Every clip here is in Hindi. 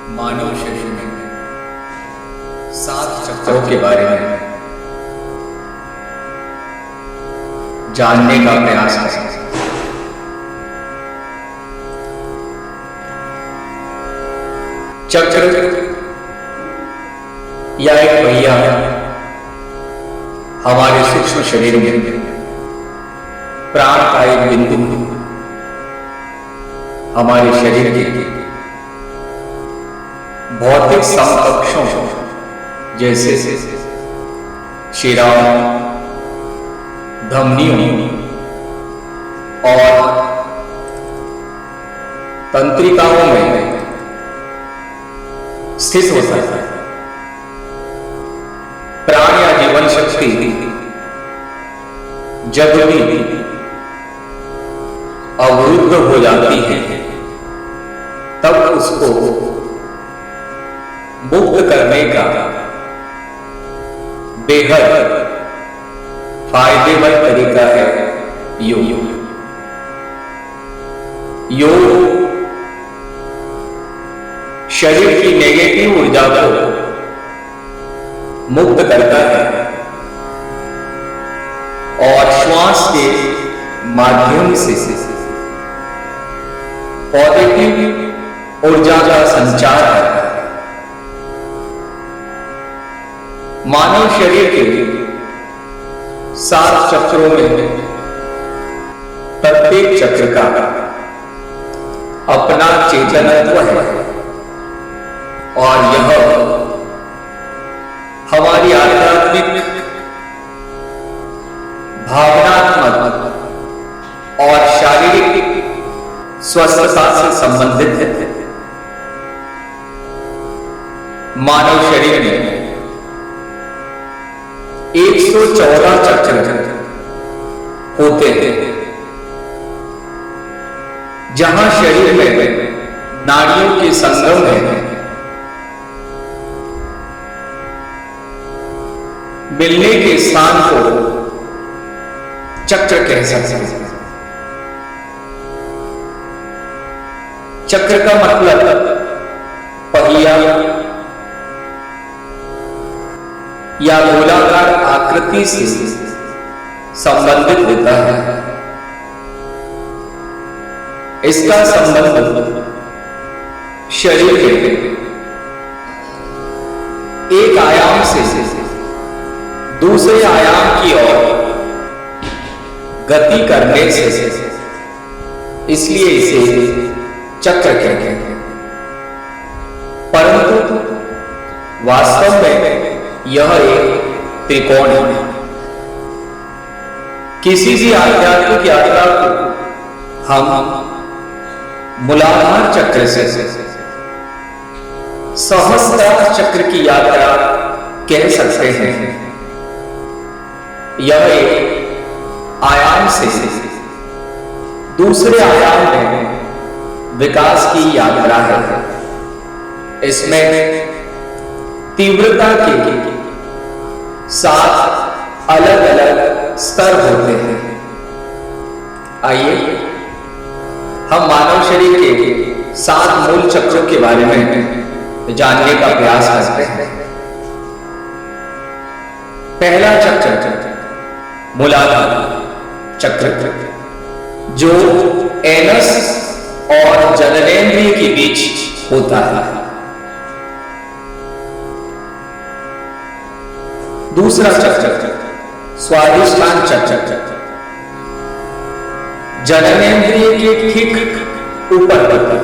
मानव शरीर में 7 चक्रों के बारे में जानने का प्रयास करें। चक्र या एक पहिया हमारे सूक्ष्म शरीर में प्राण का एक बिंदु हमारे शरीर के भौतिक समकक्षों जैसे शिराओं, धमनियों और तंत्रिकाओं में स्थित होता है। प्राण या जीवन शक्ति जब भी अवरुद्ध हो जाती है तब उसको मुक्त करने का बेहद फायदेमंद तरीका है योग। योग शरीर की नेगेटिव ऊर्जा को मुक्त करता है और श्वास के माध्यम से पॉजिटिव ऊर्जा का संचार करता है। मानव शरीर के 7 चक्रों में प्रत्येक चक्र का अपना चेतनत्व है और यह हमारी आध्यात्मिक, भावनात्मक और शारीरिक स्वस्थता से संबंधित है। मानव शरीर में 114 चक्र होते हैं, जहां शरीर में नाड़ियों के संगम में मिलने के स्थान को चक्र कह सकते हैं। चक्र का मतलब पहिया या गोलाकार आकृति से संबंधित होता है। इसका संबंध शरीर के एक आयाम से दूसरे आयाम की ओर गति करने से, इसलिए इसे चक्र कहते हैं। परंतु वास्तव में यह एक त्रिकोण है। किसी भी आध्यात्मिक यात्रा को हम मूलाधार चक्र से सहस्त्रार चक्र की यात्रा कह सकते हैं। यह एक आयाम से दूसरे आयाम में विकास की यात्रा है। इसमें तीव्रता के 7 अलग अलग स्तर होते हैं। आइए हम मानव शरीर के 7 मूल चक्रों के बारे में जानने का प्रयास करते हैं। पहला चक्र मूलाधार चक्र, जो एनस और जननेंद्रिय के बीच होता है। दूसरा चक्र स्वादिष्ठान चक्र, जननेंद्रिय के ठीक ऊपर होता है।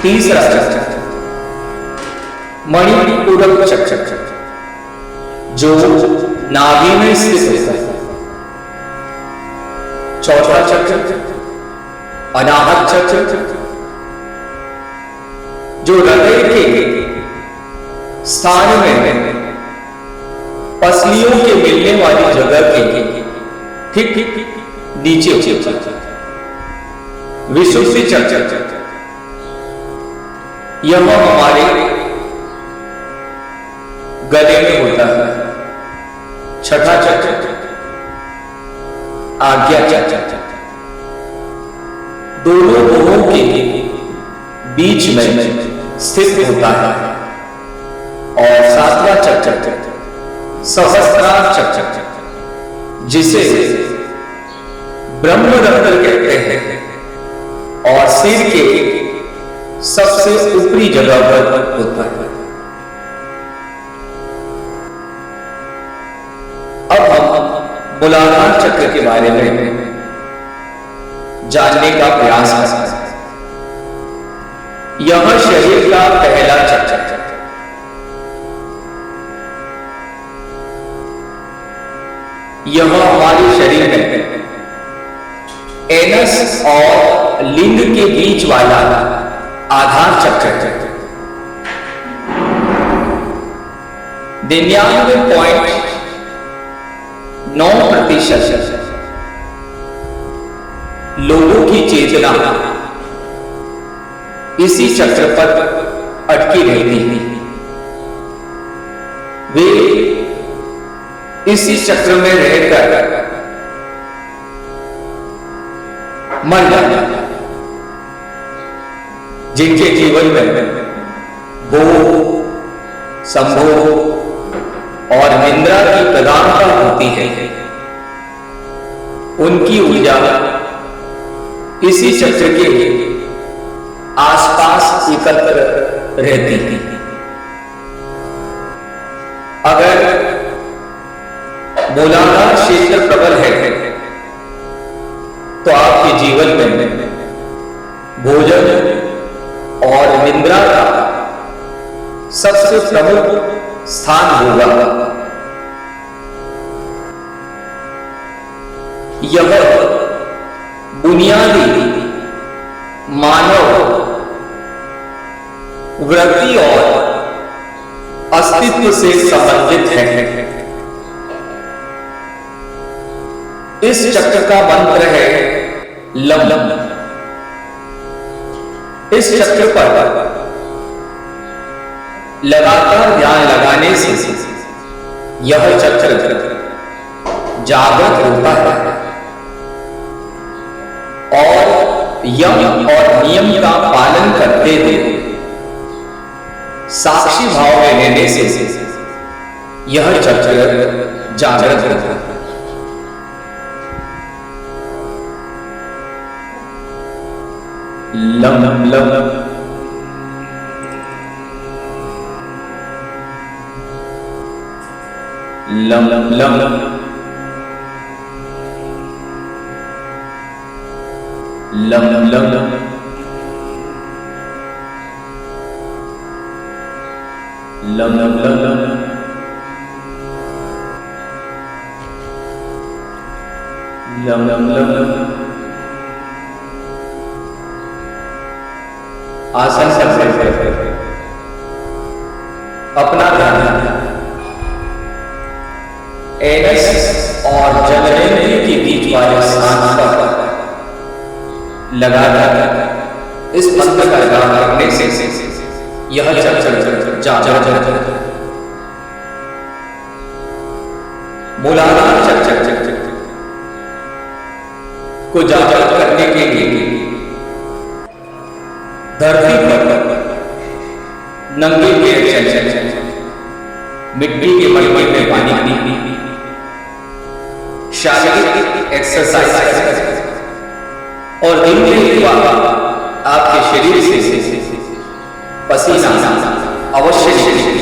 तीसरा चक्र मणिपूरक चक्र, जो नाभि में स्थित होता है। चौथा चक्र अनाहत चक्र, जो हृदय के स्थान में पसलियों के मिलने वाली जगह के ठीक नीचे होता है। विशुद्धि चक्र, यह हमारे गले में होता है। छठा चक्र आज्ञा चक्र, दोनों भुवों के बीच में स्थित होता है। और सातवां चक्र सहस्त्रार चक्र, जिसे ब्रह्मरंध्र कहते हैं और सिर के सबसे ऊपरी जगह पर होता है। अब हम मूलाधार चक्र के बारे में जानने का प्रयास करते हैं। यह शरीर का पहला चक्र है। यह हमारे शरीर में एनस और लिंग के बीच वाला आधार चक्र है। 99.9% लोगों की चेतना इसी चक्र पर अटकी रहती है। वे इसी चक्र में रहकर मर जाते हैं। जिनके जीवन में भोग, संभोग और निंद्रा की प्रधानता होती है, उनकी ऊर्जा इसी चक्र के आसपास एकत्र रहती थी। अगर मूलाधार क्षेत्र प्रबल है तो आपके जीवन में भोजन और निंद्रा का सबसे प्रमुख स्थान होगा। यह बुनियादी मानव वृत्ति और अस्तित्व से संबंधित है। इस चक्र का मंत्र है लम लम। इस चक्र पर लगातार ध्यान लगाने से यह चक्र जागृत होता है और यम और नियम का पालन करते हुए साक्षी भाव में रहने से यह चक्र जागृत होता है। Lump lump lump lump lump lump lump lump lump lump lump lump lump lump lump. आसन से अपना ध्यान एनस और जननेंद्रिय के बीच वाले स्थान पर लगाकर इस मंत्र का जाप करने से यह चक्र जागृत होता है। मूलाधार चक्र को जागृत करने के लिए धरती पर नंगे पैर चल मिट्टी के मलबे में पानी पी, शारीरिक एक्सरसाइज और दिन में एक बार आपके शरीर से पसीना अवश्य निकले।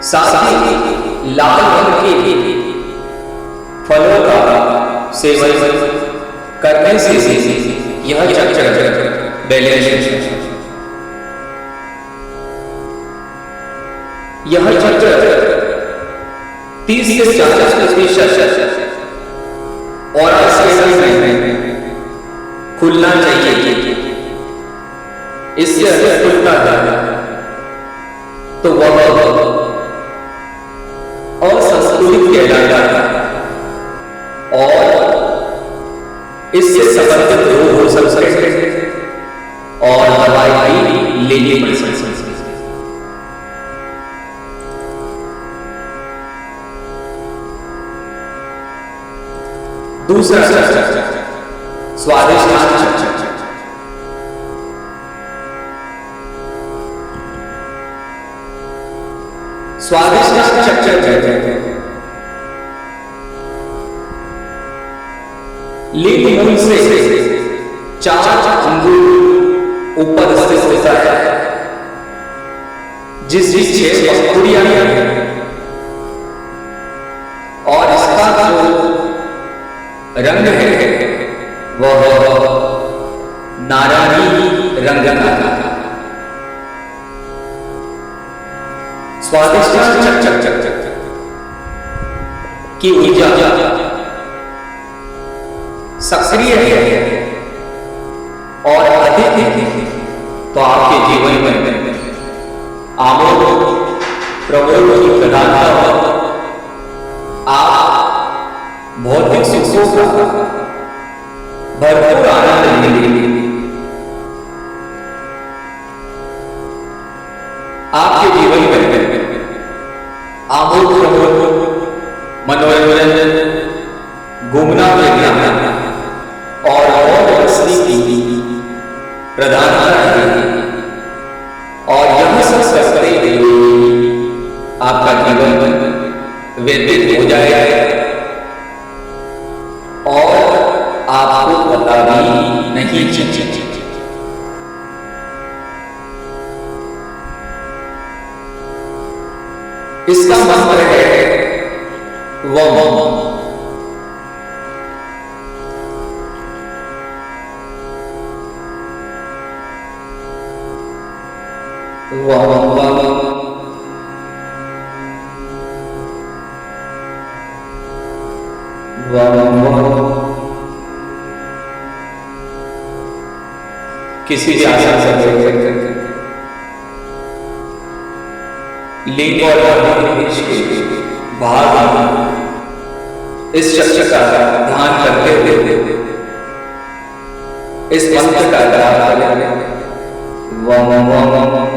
साथ ही लाल रंग के फलों का सेवन करने से यह चक्र बैलेंस। यह चक्र 30 से 40% और में खुलना चाहिए। इससे अधिक खुलता है तो वह असंतुलित कहलाता है और इससे संबंधित रोग हो सकते हैं और दवाई भी लेनी पड़ सकती है। दूसरा चक्र स्वादिष्ठान चक्र। स्वादिष्ट चक्कर लील मूल से 4 अंगुल ऊपर स्थित होता है, जिस 6 पंखुड़ियां हैं, और इसका जो रंग है वह नारंगी रंग का। स्वादिष्ट चक्कर की ऊर्जा सक्रिय है और अधिक है, तो आपके जीवन में आमोद प्रमोद की प्रधानता हो, आप भौतिक सुखों का भरपूर आनंद लेंगे। आपके जीवन में आमोद प्रमोद, मनोरंजन, घूमना फिरना और मस्ती की प्रधानता है, और यह सब करते हुए आपका जीवन व्यतीत हो जाएगा और आपको पता भी नहीं चलेगा। इसका मंत्र है वम। किसी भी आसन से लिंग और बाहर इस चक्र का ध्यान करते हुए इस मंत्र का जाप करें। वम वम वम वम।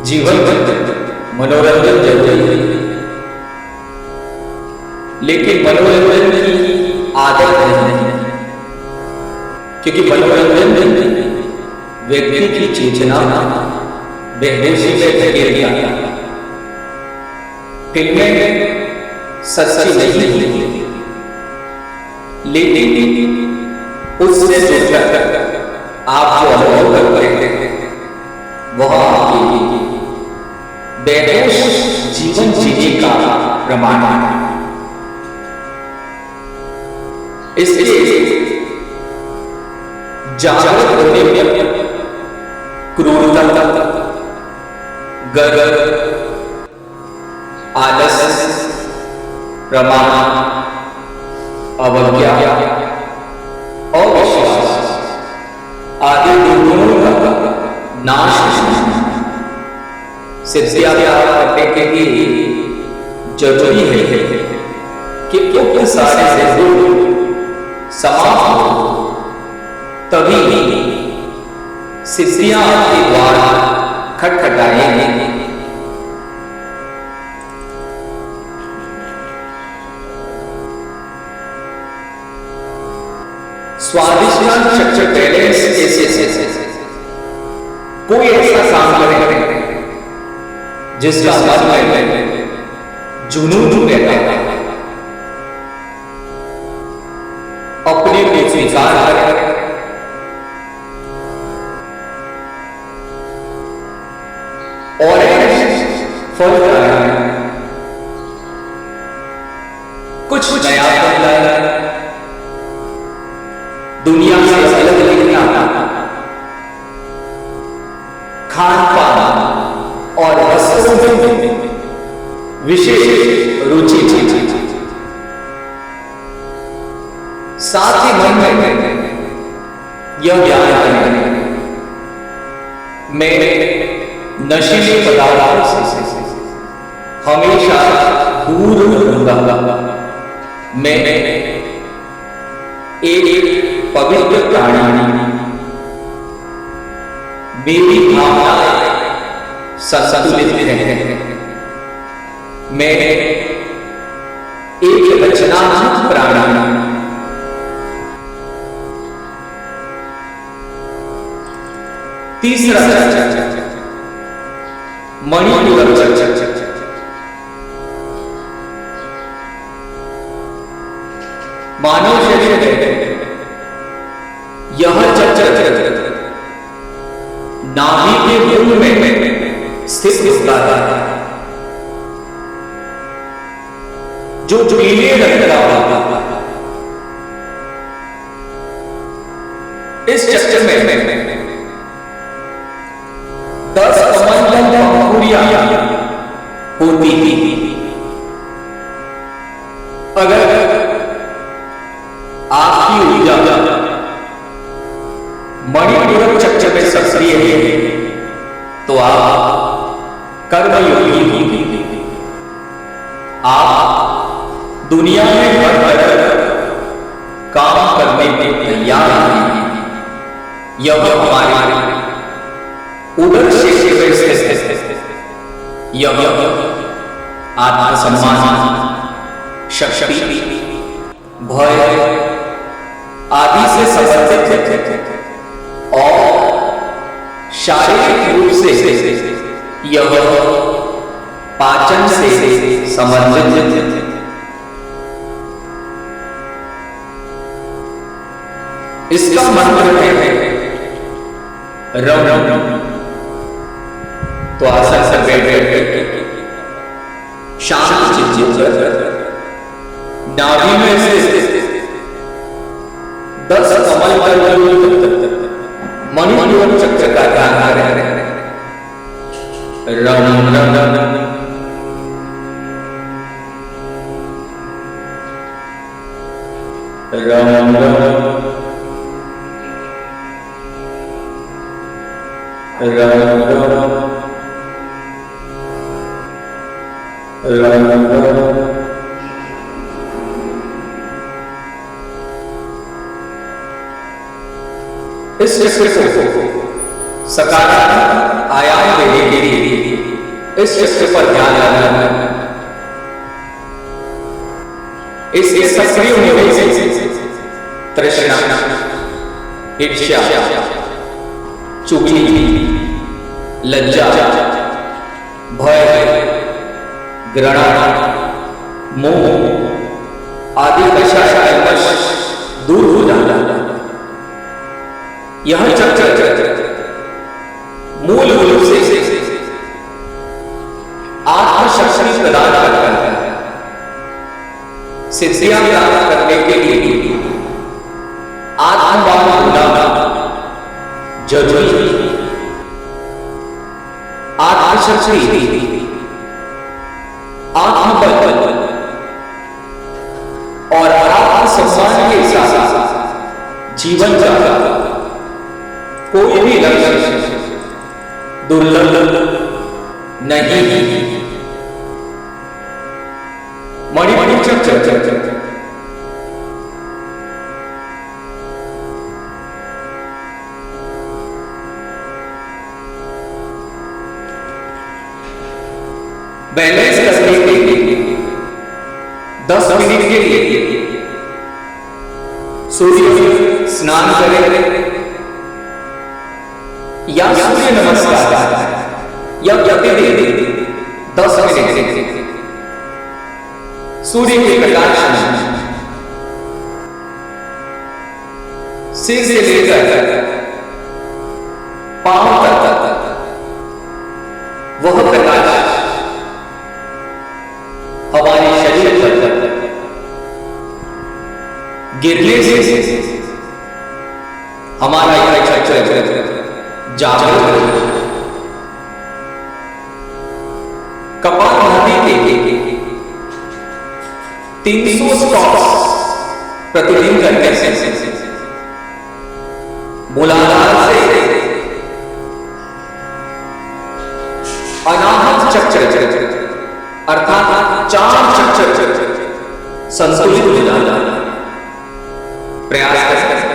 जीवन में मनोरंजन जरूरी है, लेकिन मनोरंजन की आदत नहीं है, क्योंकि मनोरंजन व्यक्ति की चेतना बेहोशी में धकेल दिया। फिल्में सच्ची नहीं है, लेकिन उससे जुड़कर आप जो अनुभव करते हैं वह आपकी बेहोश जीवन जीने का प्रमाण है। इसलिए जागृत होने में क्रूरता, गर्व, आलस, प्रमाण, अवज्ञा, अविश्वास आदि गुणों का नाश सिद्धियां प्राप्त करने के लिए जरूरी है कि उक्त सारे गुण समाप्त हो, तभी सिद्धियां आपके द्वार खटखटाएंगी। स्वादिष्ट चक्र टैलेंट्स ऐसे कोई ऐसा काम करें जिसका मन में जुनून रहता है, अपने को स्वीकार करें और फल कुछ नया करना, दुनिया से अलग दिखना, खान पान और वस्त्रों में विशेष रुचि, साथ ही मन में यह ज्ञान करें मैं नशीले पदार्थों से हमेशा दूर रहूंगा। मैं एक पवित्र प्राणी, मेरी भावनाएं संतुलित है। मैं एक रचनात्मक प्राणी, तीसरा मणिपुरम चक्र, मानव शरीर में यह चक्र नाभि के मूल में स्थित होता है, जो पीले रंग का होता है। इस चक्र में 10 कमल अंकुरियां होती थी। अगर आपकी ऊर्जा मणिपुरम चक्र में सक्रिय है तो आप कर्मयोगी होंगे। आप दुनिया में बढ़कर काम करने के तैयार हैं। यह हमारे उदर क्षेत्र में स्थित है। यह आत्मसम्मान, शक्ति, भय आदि से संबंधित है और शारीरिक रूप से यह पाचन से संबंधित है। इसका मतलब है रम। तो आसन से बैठ शांत चित्त नाभि में से 10 कमल मणिपुरम चक्र का ध्यान करें। रम रम रम इस चक्र को सकारात्मक आयाम देने के लिए इस चक्र पर ध्यान लगाना है। इसके सक्रिय होने से तृष्णा, ईर्ष्या, चुगली, लज्जा, भय, घृणा, मोह आदि कलमश दूर हो जाता है। यह चक्र मूल रूप से आत्मशक्ति प्रदान करता है। सिद्धियां प्राप्त करने के लिए आत्मवान होना जरूरी है। आत्मशक्ति, आत्मबल और आत्मसम्मान के साथ जीवन का कोई भी लक्ष्य दुर्लभ नहीं। मणिपुरम चक्र बैलेंस करने के लिए 10 मिनट के लिए सूर्य स्नान करें या सूर्य नमस्कार या प्रतिदिन 10 मिनट सूर्य के प्रकाश में सिर से लेकर पांव तक वह प्रकाश हमारे शरीर पर गिरने से हमारा यह चक्र जागृत हो। कपालभाति के 300 स्टॉप्स प्रतिदिन करने से मूलाधार से अनाहत चक्र अर्थात 4 चक्र संतुलित हो जाता है। प्रयास करें।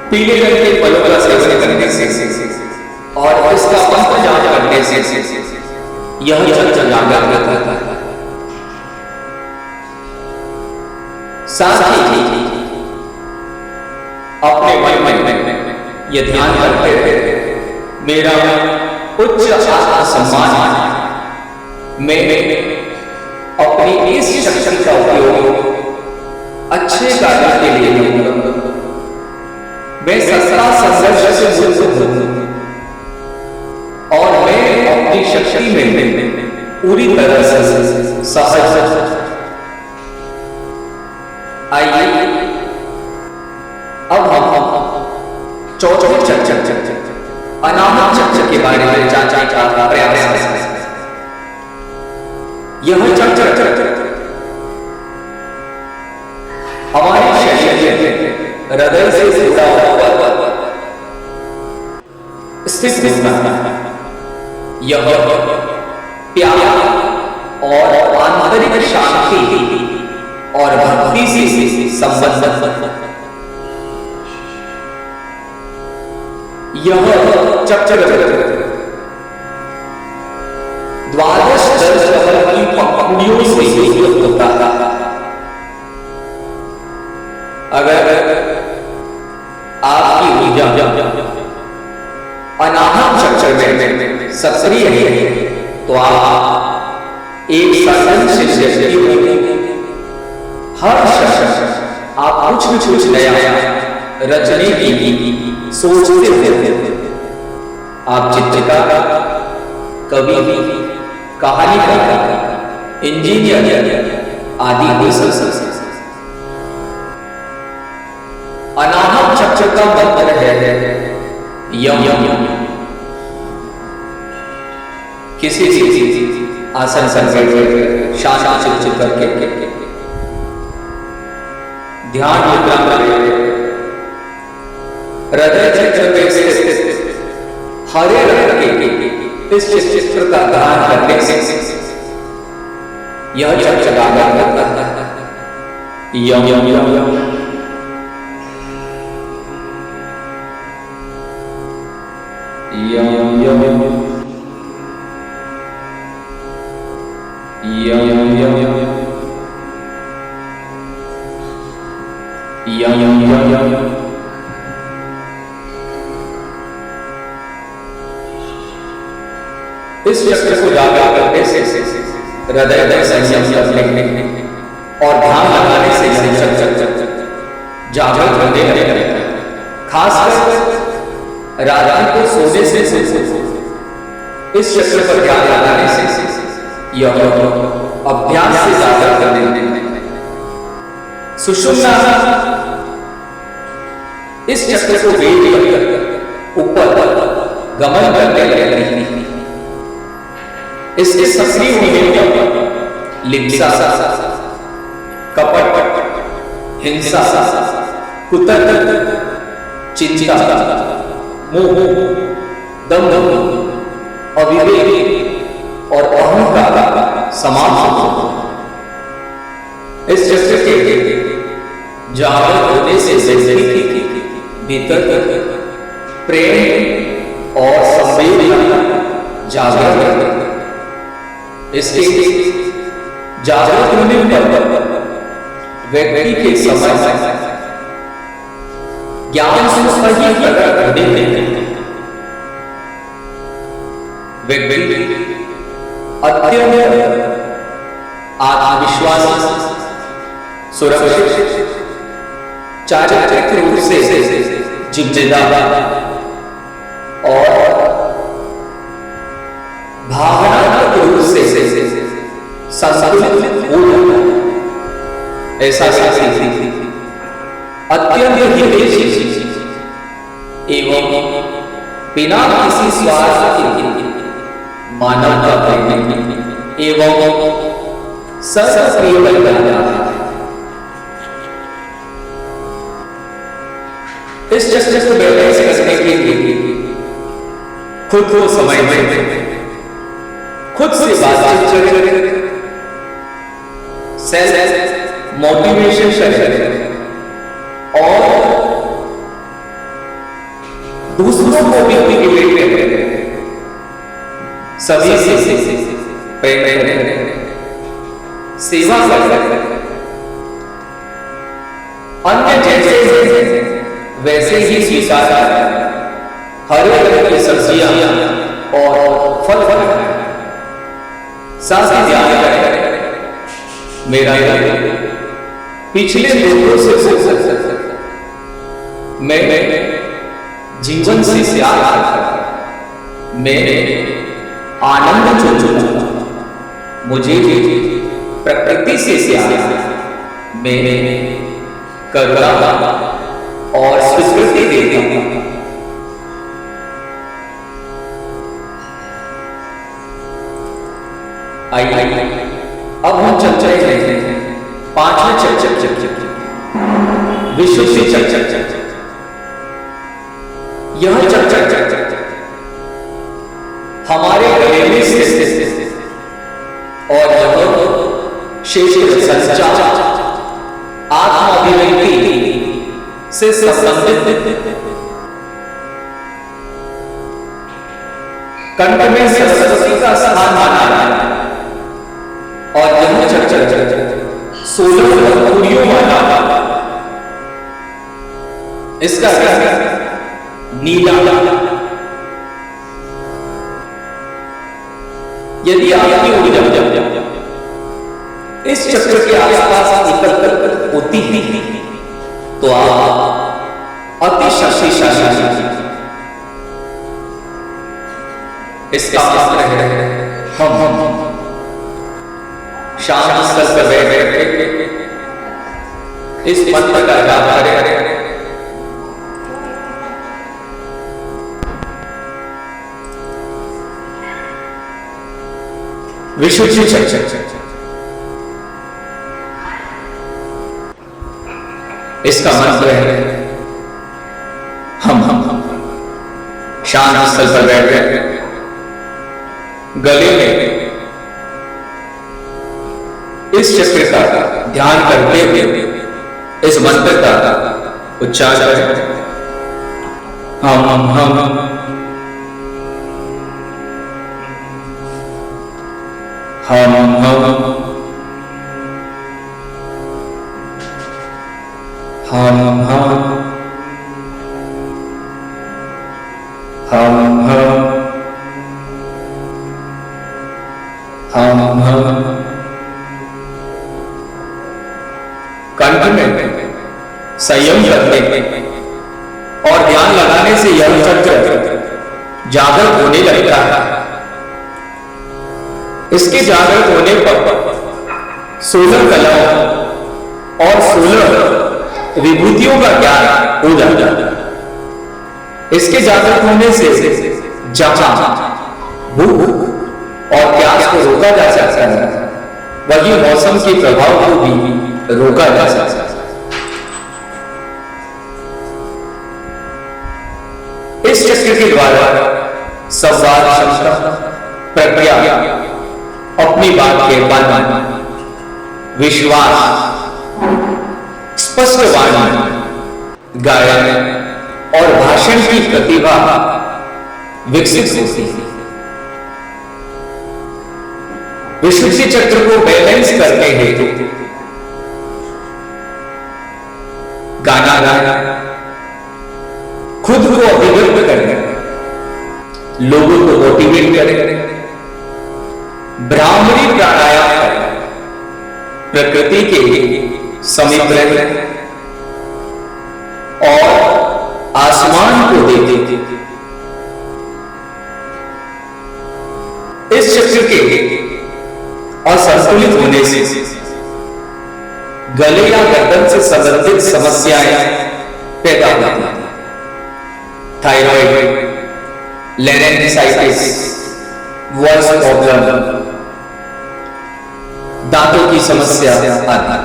पीले रंग के फलों का सेवन करने से और इसका मंत्र जाप करने से यह चक्र जागृत होता है। साथ ही अपने मन में यह ध्यान करते रहे, मेरा उच्च आत्मसम्मान, मैं अपनी इस शक्ति का उपयोग अच्छे कार्य के लिए करूंगा। मैं सत्ता संघर्ष से मुक्त हूं और मैं अपनी शक्ति में पूरी तरह से सहज। आइए अब हम चौथे चक्र अनाहत चक्र के बारे में जानने का प्रयास करें। यह चक्र हमारे शरीर में हृदय से जुड़ा हुआ स्थित होता है। यह प्यार और आंतरिक शांति और भक्ति से संबंधित यह चक्र द्वादश दल कमल की पंखुड़ियों से युक्त होता है। अगर आपकी ऊर्जा अनाहत चक्र में सक्रिय है तो आप एक सर्जनशील व्यक्ति होंगे। हर शख्स आप कुछ नया रचने की सोचते थे। आप चित्रकार, कवि, कहानीकार, इंजीनियर आदि हो सकते। अनाहत चक्र का मंत्र है यम। किसी आसन संकट शांत चित करके ध्यान मुद्रा में हृदय चक्र में स्थित हरे रंग के इस चित्र का ध्यान करने से यह चक्र जागृत करता है। यम यम यम यम यम यम यम यम यम यम यम यम। इस चक्र को जागृत करने से हृदय में संयम करने और ध्यान लगाने से यह चक्र जागृत होने लगता है। खासकर रात को सोने से इस चक्र पर ध्यान लगाने से यह अभ्यास से जागृत करने सुषुम्ना इस चक्र को वेग कर ऊपर गमन करने लगती है। इसके सक्रिय होने पर लिप्सा, कपट, हिंसा, कुतर्क, चिंता, मोह, दंभ, अविवेक और अहंकार समाप्त हो। इस चक्र के जागृत होने से व्यक्ति के भीतर प्रेम और संवेदना जागृत। इसके जागृत होने पर व्यक्ति के समय ज्ञान से सही प्रकट करने में व्यक्ति अत्यंत आत्मविश्वासी, सुरक्षित, चारित्रिक रूप से जिम्मेदार और भावनात्मक रूप से संतुलित हो जाता है। ऐसा साथी अत्यंत हितैषी एवं बिना किसी स्वार्थ के मानवता प्रेमी एवं सर्वप्रिय बन जाता है। इस चक्र को बैलेंस करने के लिए खुद को समय में खुद से बातचीत करें, सेल्फ मोटिवेशन करें और दूसरों को भी मोटिवेट करें। सभी से प्रेम करें, सेवा करें, अन्य जैसे वैसे ही स्वीकार करें, हरे रंग की सब्जियां और फल खाएं, साथ ही ध्यान करें मेरा पिछले लोगों से मैं जीवन से प्यार करता, मैं आनंद चुनता, मुझे प्रकृति से प्यार, मैं करुणा और स्वीकृति देता हूं। आइए अब हम चर्चा करते हैं पांचवें चर्चा विश्व से चर्चा। यह चर्चा हमारे गले में स्थित और यह शेष संचार आत्माभिव्यक्ति से संबंधित कंठ में सरस्वती का स्थान माना है और यह चर्चा 16 कुड़ियों वाला, इसका नीला। यदि आपकी ऊर्जा इस चक्र के आसपास एकत्र होती है तो आप अति शक्तिशाली। इसका मतलब है हम शांत स्थल पर बैठे इस मंत्र का जाप करें। विशुद्धि चर्चा, इसका मंत्र है हम शांत स्थल पर बैठ गए, गले में इस चक्र का ध्यान करते हुए इस मंत्र का उच्चारण करें। हम कंठ में संयम रखने और ध्यान लगाने से यह चक्र जागृत होने लगता है। इसके जागृत होने पर 16 कलाओं और 16 विभूतियों का ज्ञान हो जाता है। इसके जागृत होने से जहां भूख और प्यास को रोका जा सकता है, वही मौसम के प्रभाव को भी रोका जा सकता है। इस चक्र के द्वारा संवाद क्षमता, प्रज्ञा, अपनी बात के बल, विश्वास, स्पष्ट वाणी, गायन और भाषण की प्रतिभा विकसित होती है। विशुद्धि चक्र को बैलेंस करने हेतु गाना गाना, खुद को अभिव्यक्त करना, लोगों को मोटिवेट करें, ब्राह्मणी प्राणायाम करें, प्रकृति के समीप रहें और आसमान को देखें। इस चक्र के असंतुलित होने से गले या गर्दन से संबंधित समस्याएं पैदा होती हैं। थायराइड, लेरेंजाइटिस, वॉइस प्रॉब्लम, दांतों की समस्या आदि।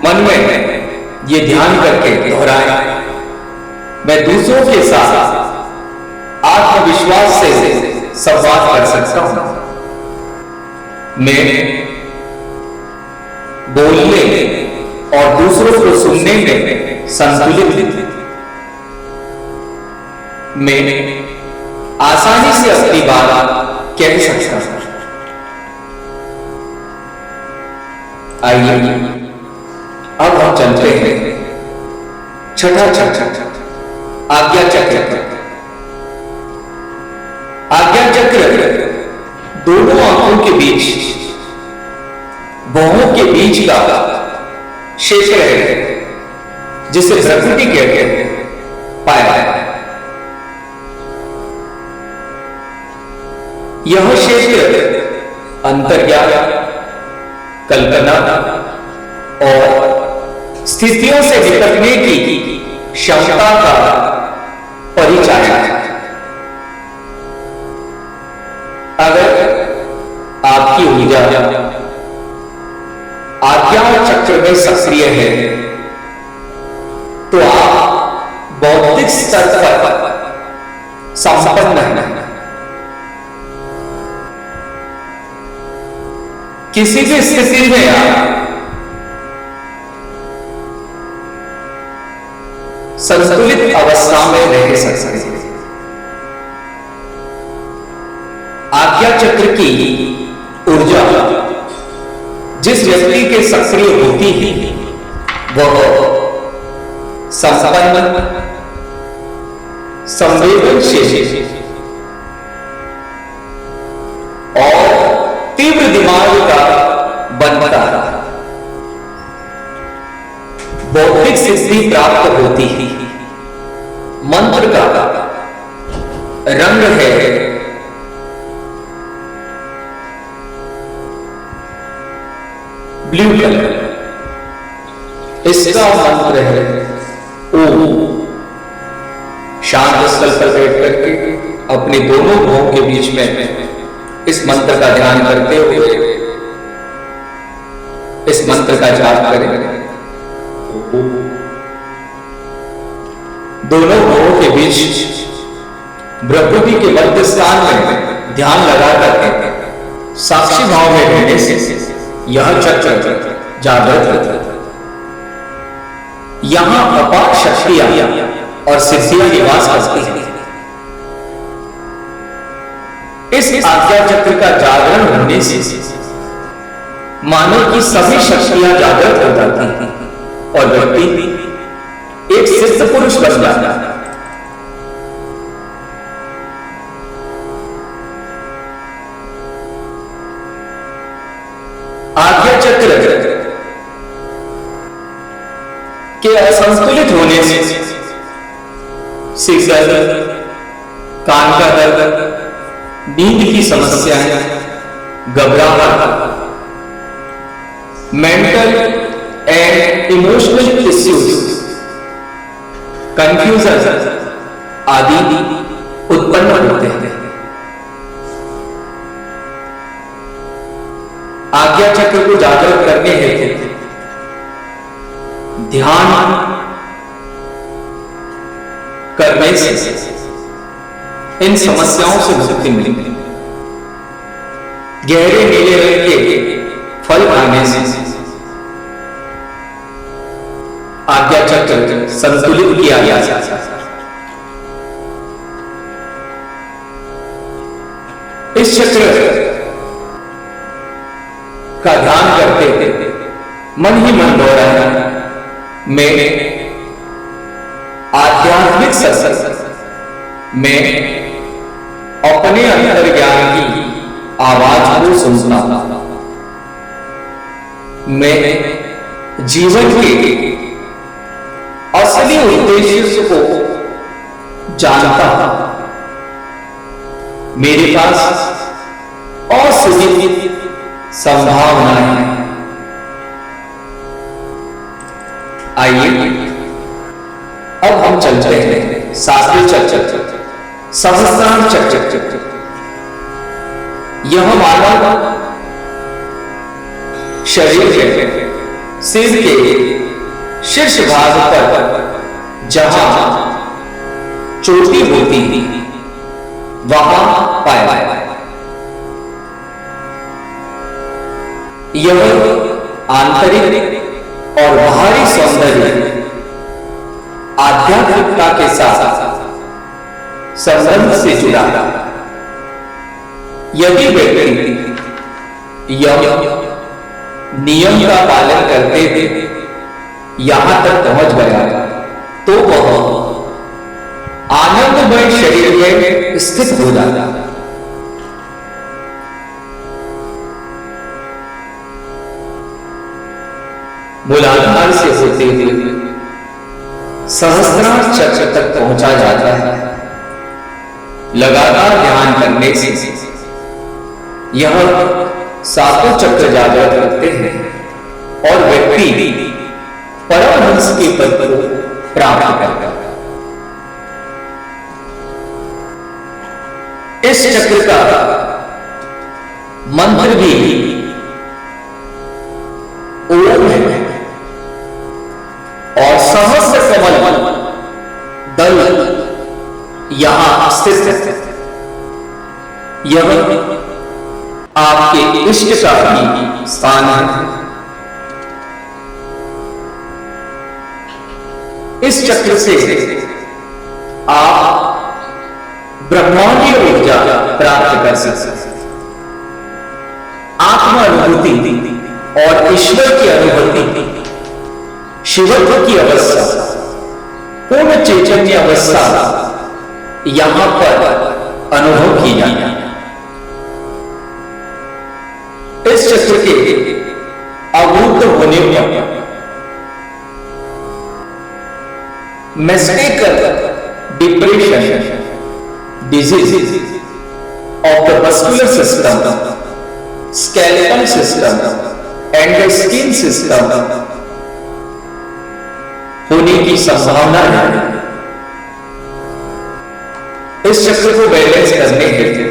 मन में ये ध्यान करके दोहराएं, मैं दूसरों के साथ आत्मविश्वास से संवाद कर सकता हूं। मैं बोलने और दूसरों को सुनने में संतुलित में आसानी से अपनी बात कह सकता हूं। आइए अब हम चलते हैं छठा चक्र, आज्ञा चक्र। आज्ञा चक्र दोनों आंखों के बीच, भौहों के बीच का क्षेत्र है जिसे प्रकृति कहते हैं, पाया। यह क्षेत्र अंतर्ज्ञान, कल्पना और स्थितियों से निपटने की क्षमता का परिचायक है। अगर आपकी ऊर्जा आज्ञा चक्र में सक्रिय है तो आप बौद्धिक स्तर पर संपन्न हैं। किसी भी स्थिति में आप संतुलित अवस्था में रह सकते हैं। आज्ञा चक्र की ऊर्जा जिस व्यक्ति के सक्रिय होती है वह संपन्न, संवेदनशील और तीव्र दिमाग का बनता है। बौद्धिक सिद्धि प्राप्त होती है। मंत्र का रंग है ब्लू कलर। इसका मंत्र है ओम। शांत स्थल पर बैठ करके अपने दोनों भौहों के बीच में इस मंत्र का ध्यान करते हुए इस मंत्र का जाप करें। दोनों भौहों के बीच प्रकृति के मध्य स्थान में ध्यान लगा करके साक्षी भाव में रहने से यह चक्र जागृत होता है। यहां अपार शक्तियां और सिद्धियां निवास करती हैं। इस आज्ञा चक्र का जागरण होने से मानव की सभी शक्तियां जागृत हो जाती हैं और व्यक्ति एक सिद्ध पुरुष बन जाता है। आज्ञा चक्र के असंतुलित होने से सिर दर्द, कान का दर्द, नींद की समस्याएं, घबराहट, mental and emotional issues, confusion आदि उत्पन्न होते हैं। आज्ञा चक्र को जागृत करने हेतु ध्यान करने से इन समस्याओं से मुक्ति मिलेगी। गहरे नीले रंग के फल खाने से आज्ञा चक्र संतुलित किया जा सकता है। इस चक्र का ध्यान करते हुए मन ही मन दोहराना मैं आध्यात्मिक सत्संग में अपने अंतर्ज्ञान की आवाज को सुनता हूं। मैं जीवन के असली उद्देश्य को जानता हूं। मेरे पास असीमित संभावनाएं हैं। आइए अब हम चलते हैं सातवें चक्र, सहस्त्रार चक्र। यह मानव शरीर के सिर के शीर्ष भाग पर जहां चोटी होती है वहां पाया। यह आंतरिक और बाहरी सौंदर्य आध्यात्मिकता के साथ संबंध से जुड़ा। यदि व्यक्ति यम नियम का पालन करते हुए यहां तक पहुंच गया तो वह आनंदमय शरीर में स्थित हो जाता। मूलाधार से होते हुए सहस्त्रार चक्र तक पहुंचा जाता है। लगातार ध्यान करने से यह सातों चक्र जागृत करते हैं और व्यक्ति परमहंस के पद को प्राप्त करता है। इस चक्र का मंत्र भी ओम है और सहस्र कमल दल यहां स्थित है। यह आपके इष्ट का भी स्थान है। इस चक्र से आप ब्रह्मांडीय ऊर्जा प्राप्त कर सकते हैं। आत्मा अनुभूति और ईश्वर की अनुभूति, शिवत्व की अवस्था, पूर्ण चैतन्य अवस्था यहां पर अनुभव की जाती है। इस चक्र के अवरुद्ध होने पर मेस्टिकल depression disease of the muscular system, skeletal system and the skin system होने की संभावना है। इस चक्र को बैलेंस करने के लिए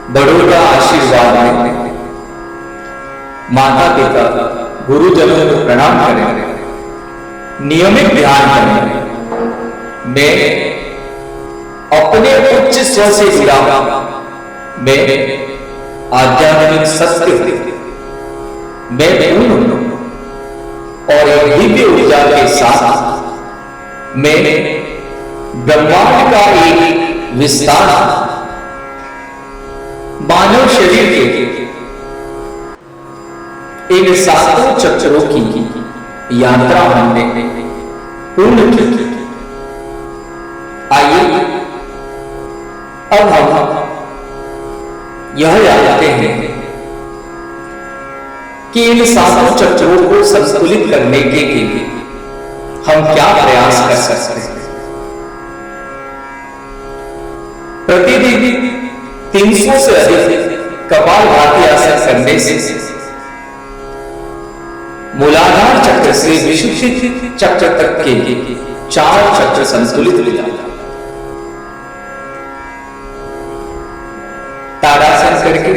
बड़ों का आशीर्वाद लें, माता पिता गुरुजनों को प्रणाम करें, नियमित ध्यान करें। मैं अपने उच्च स्व से जुड़ा, मैं आध्यात्मिक सत्य, मैं पूर्ण और दिव्य ऊर्जा के साथ मैं ब्रह्मांड का एक विस्तार मानव शरीर के इन सातों चक्रों की यात्रा हमने पूर्ण की। आइए अब हम यह जानते हैं कि इन सातों चक्रों को संतुलित करने के लिए हम क्या प्रयास कर सकते हैं। प्रतिदिन 300 से अधिक कपालभाति आसन करने से मूलाधार चक्र से विशुद्धि चक्र तक के 4 चक्र संतुलित हो जाता है। ताड़ासन करके,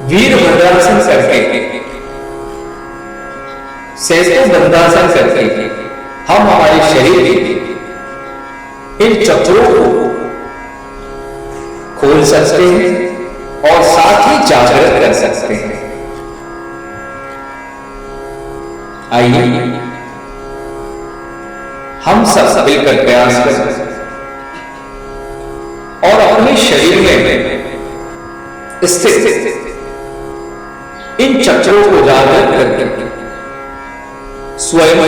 वीरभद्रासन करके, सहस्त्र बंधासन करके हम हमारे शरीर के इन चक्रों को खोल सकते हैं और साथ ही जागृत कर सकते हैं। आइए हम सब मिलकर प्रयास करें और अपने शरीर में स्थित इन चक्रों को जागृत करके स्वयं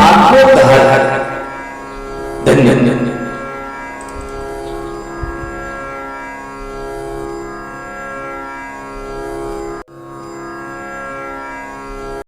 आत्मोद्धार धन्य